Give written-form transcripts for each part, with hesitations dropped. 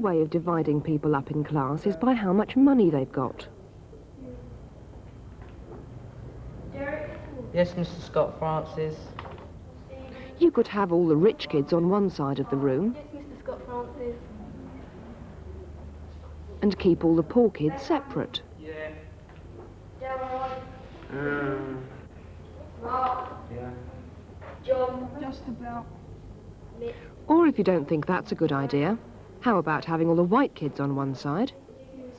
way of dividing people up in class is by how much money they've got. Yes, Mr. Scott Francis. You could have all the rich kids on one side of the room. Yes, Mr. Scott Francis. And keep all the poor kids separate. Yeah. Yeah. John. Just about. Or if you don't think that's a good idea, how about having all the white kids on one side?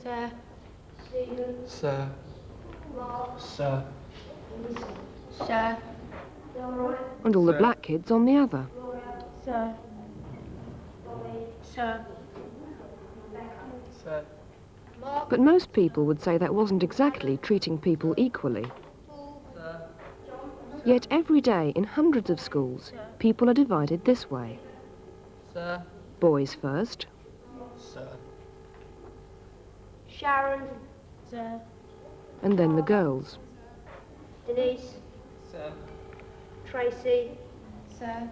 Sir. Sir. Sir. Sir. And all the Sir. black kids on the other. Sir. Sir. Sir. But most people would say that wasn't exactly treating people equally. Yet every day in hundreds of schools, people are divided this way. Sir. Boys first, Sir. Sharon. Sir. and then the girls. Denise. Sir. Tracy. Sir.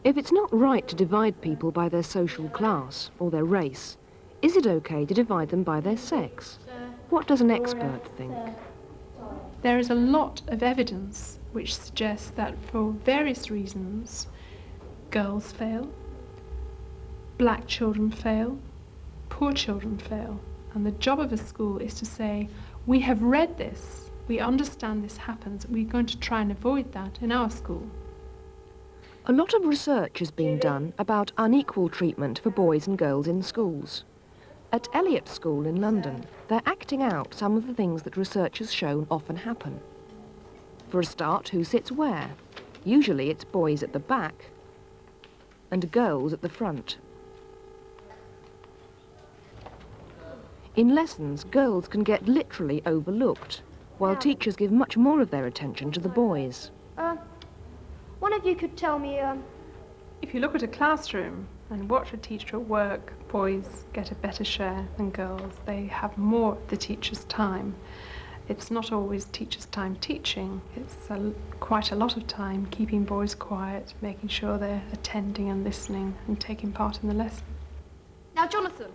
If it's not right to divide people by their social class or their race, is it okay to divide them by their sex? What does an expert think? There is a lot of evidence which suggests that for various reasons, girls fail, black children fail, poor children fail. And the job of a school is to say, we have read this, we understand this happens, we're going to try and avoid that in our school. A lot of research has been done about unequal treatment for boys and girls in schools. At Elliott School in London, they're acting out some of the things that research has shown often happen. For a start, who sits where? Usually it's boys at the back and girls at the front. In lessons, girls can get literally overlooked, while teachers give much more of their attention to the boys. One of you could tell me, If you look at a classroom and watch a teacher at work, boys get a better share than girls. They have more of the teacher's time. It's not always teacher's time teaching. It's quite a lot of time keeping boys quiet, making sure they're attending and listening and taking part in the lesson. Now, Jonathan.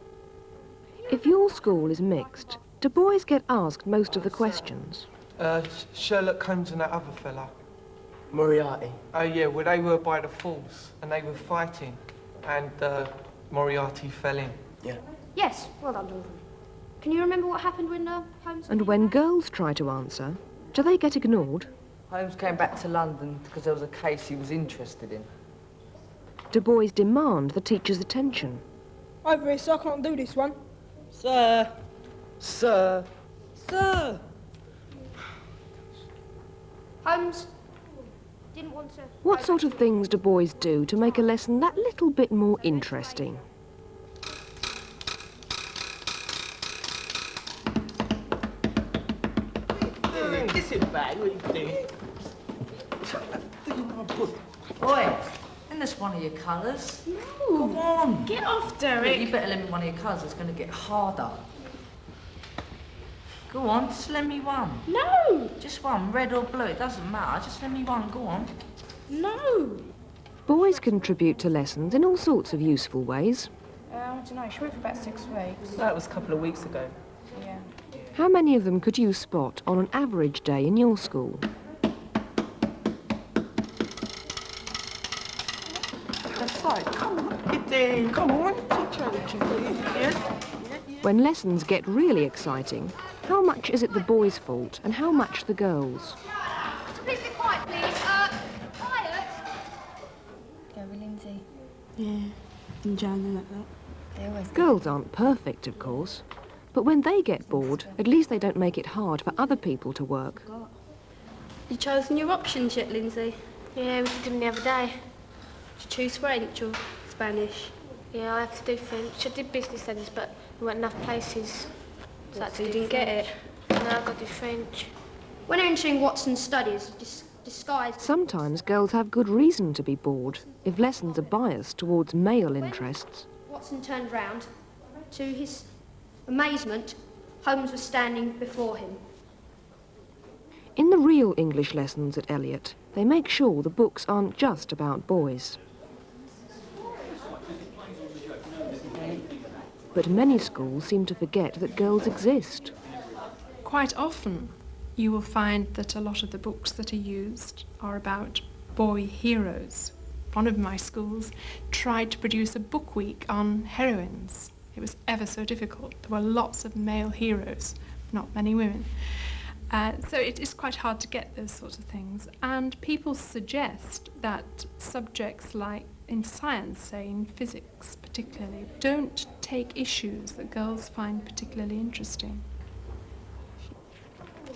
If your school is mixed, do boys get asked most of the questions? Sherlock Holmes and that other fella. Moriarty. Oh yeah, well they were by the falls and they were fighting and Moriarty fell in. Yeah. Yes, well done, Jonathan. Can you remember what happened when Holmes... And when girls try to answer, do they get ignored? Holmes came back to London because there was a case he was interested in. Do boys demand the teacher's attention? Over here, sir, I can't do this one. Sir. Sir. Sir! Holmes didn't want to... What sort of things do boys do to make a lesson that little bit more interesting? This is bad, what are you doing? Oi, isn't this one of your colours? No. Come on. Get off, Derek. You better lend me one of your colours, it's going to get harder. Go on, just lend me one. No! Just one, red or blue, it doesn't matter. Just lend me one, go on. No! Boys contribute to lessons in all sorts of useful ways. I don't know, she went for about 6 weeks. That was a couple of weeks ago. Yeah. How many of them could you spot on an average day in your school? That's right, come on, get in, come on, teach her the truth, yes? When lessons get really exciting, how much is it the boys' fault and how much the girls? Please be quiet, please. Quiet! Go with Lindsay. Yeah, and Jan and like that. They always Girls aren't perfect, of course, but when they get bored, at least they don't make it hard for other people to work. You chosen your options yet, Lindsay? Yeah, we did them the other day. Did you choose French or Spanish? Yeah, I have to do French. I did business studies, but there weren't enough places. So you didn't get it? No, I've got to do French. When entering Watson's studies, disguised... Sometimes girls have good reason to be bored if lessons are biased towards male interests. Watson turned round. To his amazement, Holmes was standing before him. In the real English lessons at Elliott, they make sure the books aren't just about boys. But many schools seem to forget that girls exist. Quite often, you will find that a lot of the books that are used are about boy heroes. One of my schools tried to produce a book week on heroines. It was ever so difficult. There were lots of male heroes, not many women. So it is quite hard to get those sorts of things. And people suggest that subjects like in science, say in physics particularly, don't take issues that girls find particularly interesting.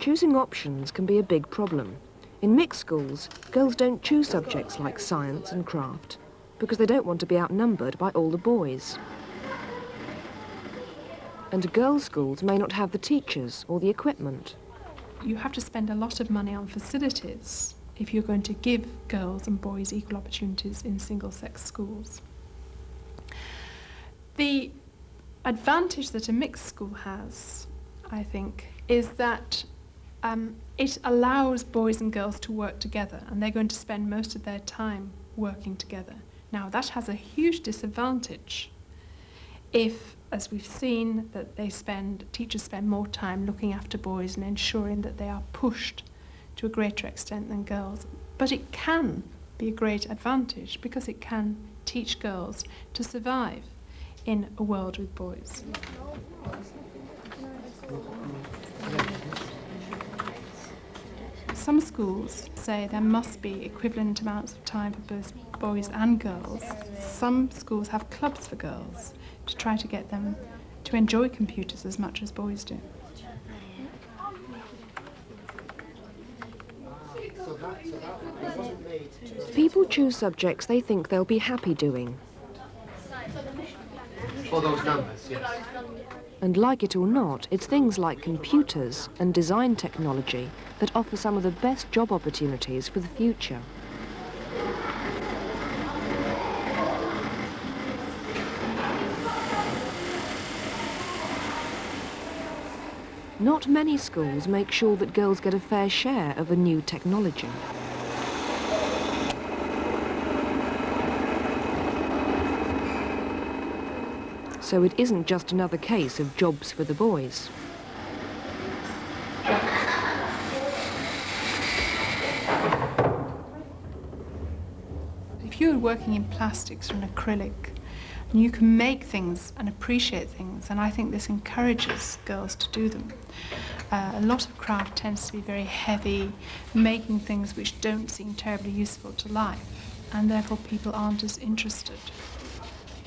Choosing options can be a big problem. In mixed schools, girls don't choose subjects like science and craft because they don't want to be outnumbered by all the boys. And girls' schools may not have the teachers or the equipment. You have to spend a lot of money on facilities if you're going to give girls and boys equal opportunities in single-sex schools. The advantage that a mixed school has, I think, is that it allows boys and girls to work together, and they're going to spend most of their time working together. Now, that has a huge disadvantage if, as we've seen, that teachers spend more time looking after boys and ensuring that they are pushed to a greater extent than girls. But it can be a great advantage because it can teach girls to survive in a world with boys. Some schools say there must be equivalent amounts of time for both boys and girls. Some schools have clubs for girls to try to get them to enjoy computers as much as boys do. People choose subjects they think they'll be happy doing. For those numbers, yes. And like it or not, it's things like computers and design technology that offer some of the best job opportunities for the future. Not many schools make sure that girls get a fair share of a new technology. So it isn't just another case of jobs for the boys. If you're working in plastics or in acrylic, and you can make things and appreciate things, and I think this encourages girls to do them. A lot of craft tends to be very heavy, making things which don't seem terribly useful to life, and therefore people aren't as interested.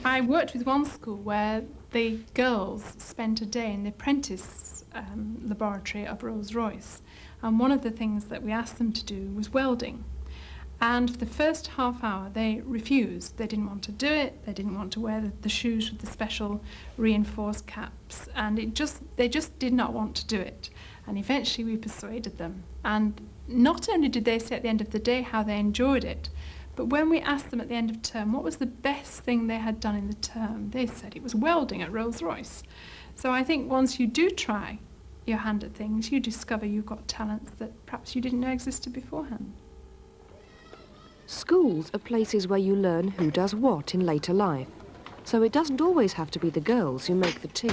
I worked with one school where the girls spent a day in the apprentice laboratory of Rolls-Royce, and one of the things that we asked them to do was welding. And for the first half hour they refused. They didn't want to do it, they didn't want to wear the shoes with the special reinforced caps, and they just did not want to do it. And eventually we persuaded them, and not only did they say at the end of the day how they enjoyed it, but when we asked them at the end of term what was the best thing they had done in the term, they said it was welding at Rolls-Royce. So I think once you do try your hand at things, you discover you've got talents that perhaps you didn't know existed beforehand. Schools are places where you learn who does what in later life, so it doesn't always have to be the girls who make the tea.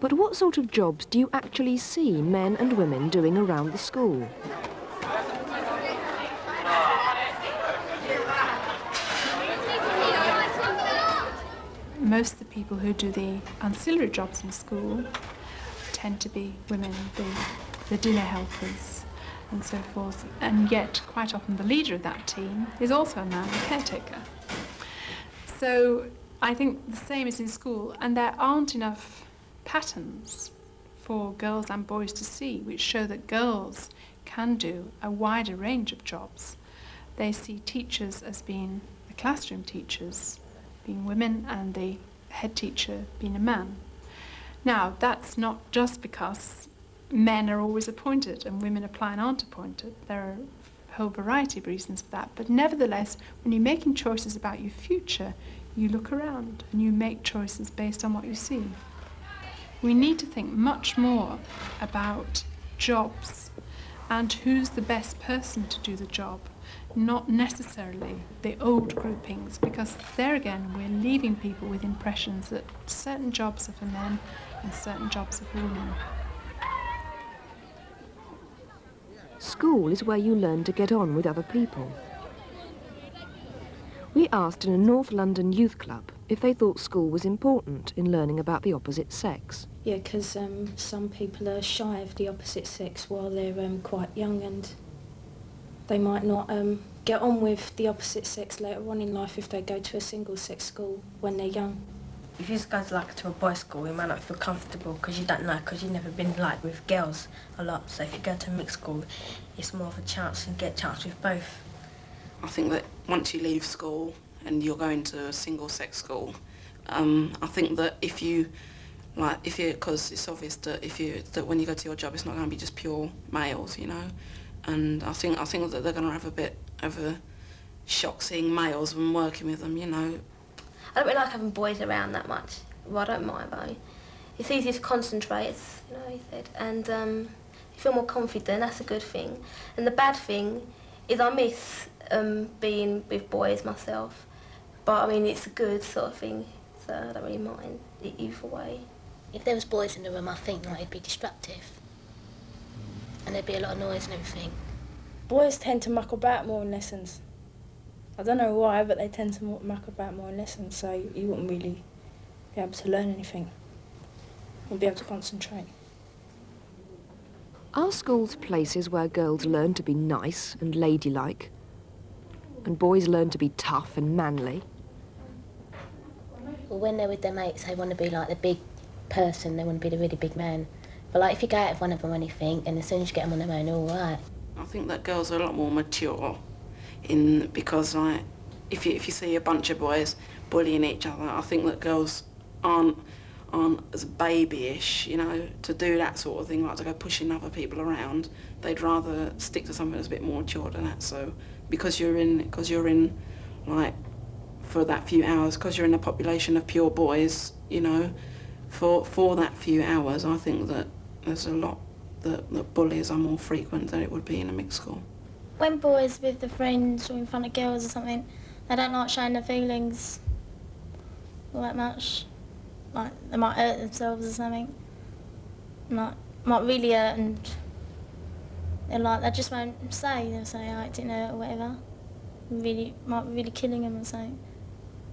But what sort of jobs do you actually see men and women doing around the school? Most of the people who do the ancillary jobs in school tend to be women, the dinner helpers and so forth, and yet quite often the leader of that team is also a man, the caretaker. So I think the same is in school, and there aren't enough patterns for girls and boys to see which show that girls can do a wider range of jobs. They see teachers as being the classroom teachers being women and the head teacher being a man. Now, that's not just because men are always appointed and women apply and aren't appointed. There are a whole variety of reasons for that. But nevertheless, when you're making choices about your future, you look around and you make choices based on what you see. We need to think much more about jobs and who's the best person to do the job, not necessarily the old groupings, because there again we're leaving people with impressions that certain jobs are for men and certain jobs are for women. School is where you learn to get on with other people. We asked in a North London youth club if they thought school was important in learning about the opposite sex. Yeah, because some people are shy of the opposite sex while they're quite young, and they might not get on with the opposite sex later on in life if they go to a single-sex school when they're young. If you just go to a boys' school, you might not feel comfortable because you don't know, because you've never been with girls a lot. So if you go to a mixed school, it's more of a chance and get a chance with both. I think that once you leave school and you're going to a single-sex school, I think that because it's obvious that when you go to your job, it's not going to be just pure males, you know. And I think that they're going to have a bit of a shock seeing males and working with them, you know. I don't really like having boys around that much. Well, I don't mind, though. It's easier to concentrate, you know, he said. And you feel more confident, that's a good thing. And the bad thing is I miss being with boys myself. But, I mean, it's a good sort of thing, so I don't really mind either way. If there was boys in the room, I think it'd be disruptive. And there'd be a lot of noise and everything. Boys tend to muck about more in lessons. I don't know why, but they tend to muck about more in lessons, so you wouldn't really be able to learn anything. You wouldn't be able to concentrate. Are schools places where girls learn to be nice and ladylike, and boys learn to be tough and manly? Well, when they're with their mates, they want to be like the big person, they want to be the really big man. But like if you go out with one of them or anything, and as soon as you get them on their own, they're all right. I think that girls are a lot more mature because like if you see a bunch of boys bullying each other, I think that girls aren't as babyish, you know, to do that sort of thing, like to go pushing other people around. They'd rather stick to something that's a bit more mature than that. So because you're in like for that few hours, because you're in a population of pure boys, you know, for that few hours, I think that there's a lot that bullies are more frequent than it would be in a mixed school. When boys with their friends or in front of girls or something, they don't like showing their feelings all that much. Like they might hurt themselves or something. Might really hurt, and they just won't say. They'll say, "Oh, it didn't hurt" or whatever. Might be really killing them or something.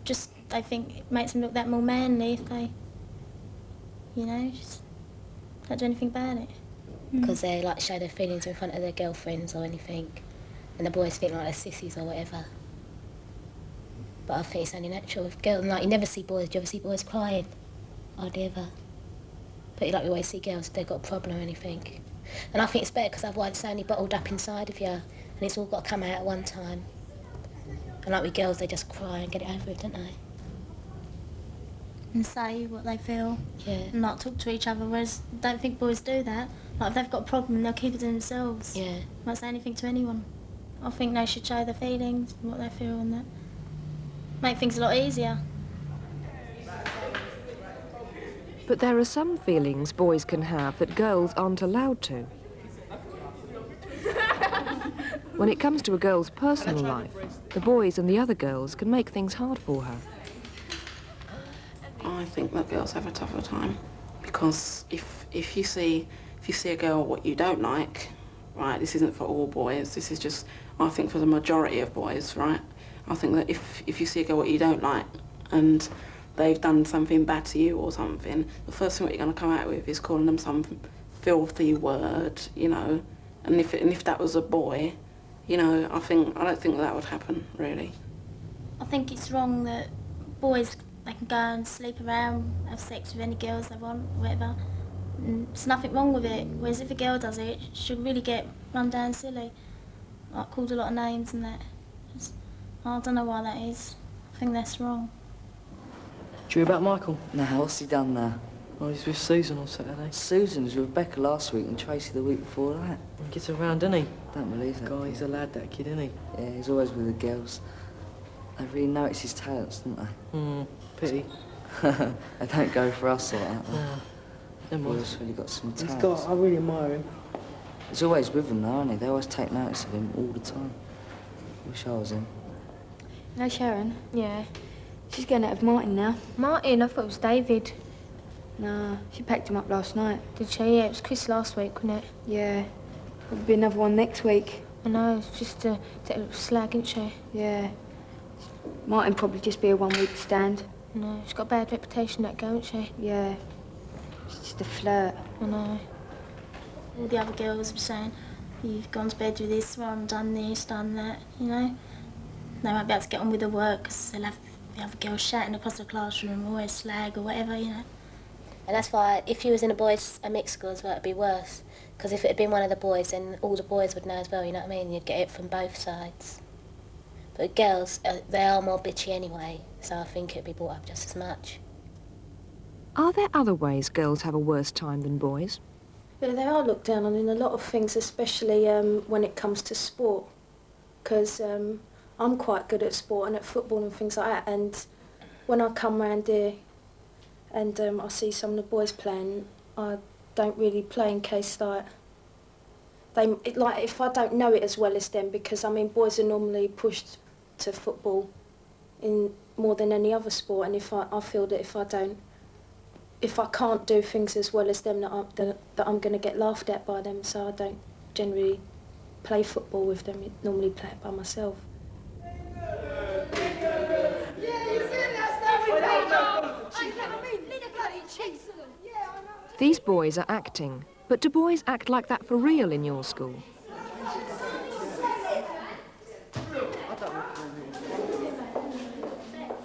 Just they think it makes them look that more manly if they, you know, just don't do anything about it. Because they like show their feelings in front of their girlfriends or anything, and the boys think like they're sissies or whatever. But I think it's only natural. If girls, like you never see boys, do you ever see boys crying? Hardly ever. But like we always see girls if they've got a problem or anything. And I think it's better because otherwise it's only bottled up inside of you, and it's all got to come out at one time. And like with girls, they just cry and get it over with, don't they? And say what they feel. Yeah. And not talk to each other, whereas I don't think boys do that. Like if they've got a problem, they'll keep it to themselves. Yeah. Won't say anything to anyone. I think they should show their feelings, what they feel, and that. Make things a lot easier. But there are some feelings boys can have that girls aren't allowed to. When it comes to a girl's personal life, the boys and the other girls can make things hard for her. I think that girls have a tougher time because if you see a girl what you don't like, right, this isn't for all boys, this is just, I think, for the majority of boys, right? I think that if you see a girl what you don't like and they've done something bad to you or something, the first thing what you're going to come out with is calling them some filthy word, you know, and if that was a boy, you know, I don't think that would happen, really. I think it's wrong that boys, they can go and sleep around, have sex with any girls they want, whatever. And there's nothing wrong with it, whereas if a girl does it, she'll really get run down silly. Like called a lot of names and that. I don't know why that is. I think that's wrong. Do you hear about Michael? No, what's he done now? Oh, he's with Susan on Saturday. Susan was with Rebecca last week and Tracy the week before that. He gets around, doesn't he? Don't believe that. God, he's a lad, that kid, isn't he? Yeah, he's always with the girls. They really notice his talents, don't they? Pity. They don't go for us like that. Never mind. He's really got some talents. I really admire him. He's always with them though, isn't he? They always take notice of him all the time. Wish I was him. You know Sharon? Yeah. She's going out with Martin now. Martin, I thought it was David. Nah, she packed him up last night. Did she? Yeah, it was Chris last week, wasn't it? Yeah. There'll be another one next week. I know, it's just a little slag, isn't she? Yeah. Martin probably just be a one-week stand. No, she's got a bad reputation, that girl, isn't she? Yeah. She's just a flirt. I know. All the other girls were saying, you've gone to bed with this one, done this, done that, you know. They won't be able to get on with the work because they'll have the other girls shouting across the classroom or a slag or whatever, you know. And that's why, if you was in a mixed school as well, it'd be worse. Because if it had been one of the boys, then all the boys would know as well, you know what I mean? You'd get it from both sides. But girls, they are more bitchy anyway, so I think it'd be brought up just as much. Are there other ways girls have a worse time than boys? Yeah, they are looked down on in a lot of things, especially when it comes to sport. Because I'm quite good at sport and at football and things like that, and when I come round here and I see some of the boys playing, I don't really play in case like if I don't know it as well as them, because I mean boys are normally pushed to football in more than any other sport, and if I feel that if I can't do things as well as them, that I'm going to get laughed at by them, so I don't generally play football with them. I normally play it by myself. These boys are acting, but do boys act like that for real in your school?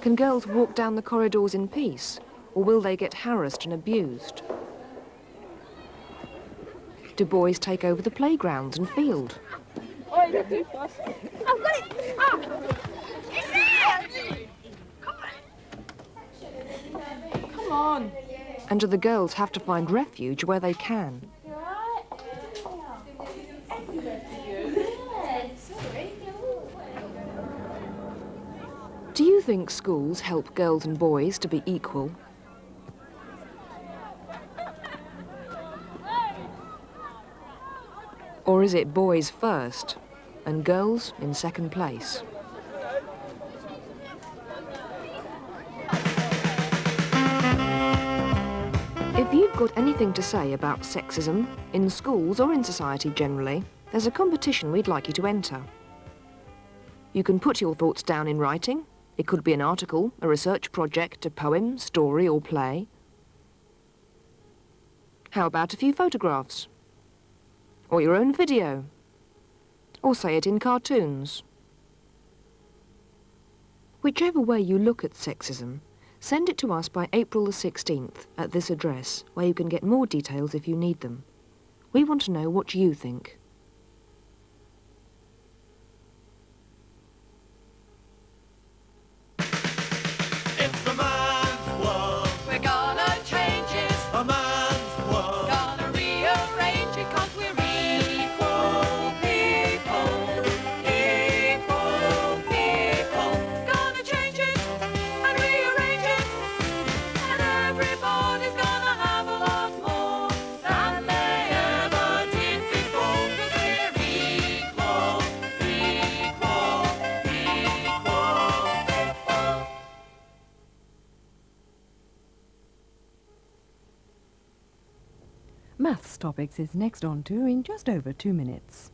Can girls walk down the corridors in peace, or will they get harassed and abused? Do boys take over the playgrounds and field? I've got it! Come on. And do the girls have to find refuge where they can? Do you think schools help girls and boys to be equal? Or is it boys first and girls in second place? If you've got anything to say about sexism, in schools or in society generally, there's a competition we'd like you to enter. You can put your thoughts down in writing. It could be an article, a research project, a poem, story or play. How about a few photographs? Or your own video? Or say it in cartoons? Whichever way you look at sexism, send it to us by April the 16th at this address, where you can get more details if you need them. We want to know what you think. It's a man's world. We're gonna change it. A man's world. Gonna rearrange it 'cause we're equal people. Equal people. Gonna change it and rearrange it. And everybody's gonna have a lot more than they ever did before. 'Cause we're equal, equal, equal. Maths Topics is next on to in just over 2 minutes.